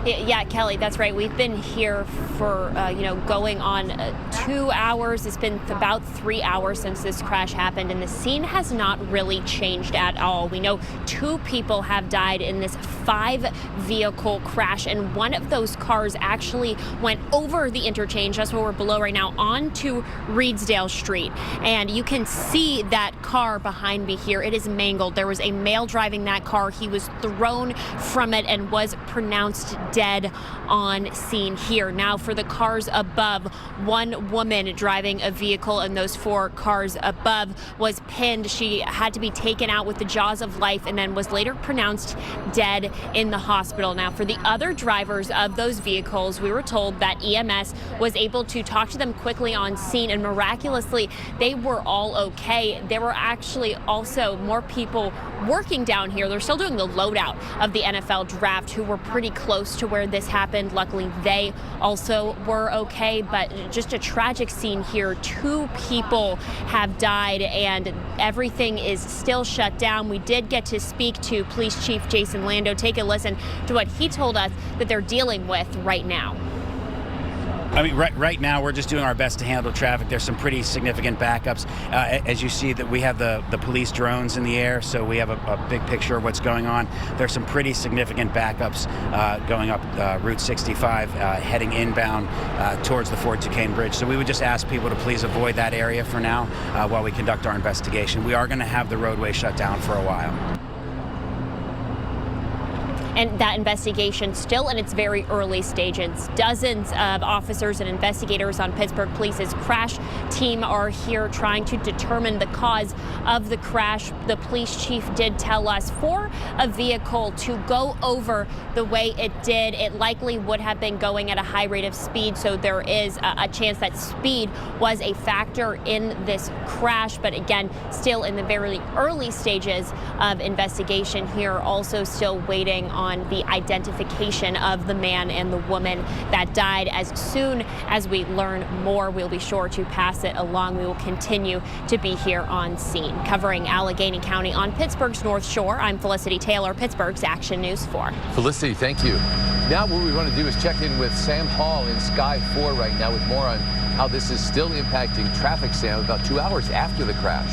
Yeah, Kelly, that's right. We've been here for, going on 2 hours. It's been about 3 hours since this crash happened, and the scene has not really changed at all. We know 2 people have died in this 5-vehicle crash, and one of those cars actually went over the interchange. That's where we're below right now, onto Reedsdale Street. And you can see that car behind me here. It is mangled. There was a male driving that car. He was thrown from it and was pronounced dead on scene here. Now for the cars above, one woman driving a vehicle in those 4 cars above was pinned. She had to be taken out with the jaws of life and then was later pronounced dead in the hospital. Now for the other drivers of those vehicles, we were told that EMS was able to talk to them quickly on scene, and miraculously they were all okay. There were actually also more people working down here. They're still doing the loadout of the NFL draft who were pretty close to where this happened. Luckily, they also were okay, but just a tragic scene here. 2 people have died and everything is still shut down. We did get to speak to Police Chief Jason Lando. Take a listen to what he told us that they're dealing with right now. I mean, right now we're just doing our best to handle traffic. There's some pretty significant backups. As you see, that we have the police drones in the air, so we have a big picture of what's going on. There's some pretty significant backups going up Route 65, heading inbound towards the Fort Duquesne Bridge. So we would just ask people to please avoid that area for now while we conduct our investigation. We are going to have the roadway shut down for a while. And that investigation still in its very early stages. Dozens of officers and investigators on Pittsburgh Police's crash team are here trying to determine the cause of the crash. The police chief did tell us for a vehicle to go over the way it did, it likely would have been going at a high rate of speed. So there is a chance that speed was a factor in this crash. But again, still in the very early stages of investigation here, also still waiting on the identification of the man and the woman that died. As soon as we learn more, we'll be sure to pass it along. We will continue to be here on scene. Covering Allegheny County on Pittsburgh's North Shore, I'm Felicity Taylor, Pittsburgh's Action News 4. Felicity, thank you. Now what we want to do is check in with Sam Hall in Sky 4 right now with more on how this is still impacting traffic, Sam, about 2 hours after the crash.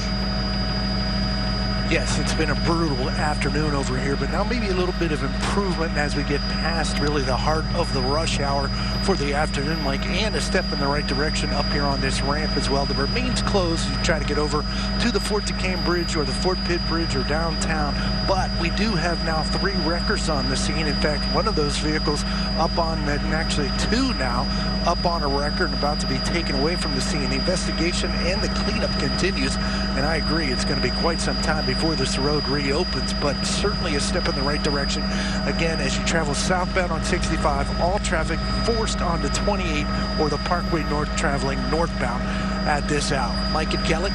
Yes, it's been a brutal afternoon over here, but now maybe a little bit of improvement as we get past really the heart of the rush hour for the afternoon, Mike, and a step in the right direction up here on this ramp as well. That remains closed. You try to get over to the Fort Duquesne Bridge or the Fort Pitt Bridge or downtown, but we do have now 3 wreckers on the scene. In fact, one of those vehicles up on, and actually 2 now, up on a wrecker and about to be taken away from the scene. The investigation and the cleanup continues, and I agree it's going to be quite some time before this road reopens, but certainly a step in the right direction. Again, as you travel southbound on 65, all traffic forced onto 28 or the Parkway North traveling northbound at this hour. Mike and Kelly.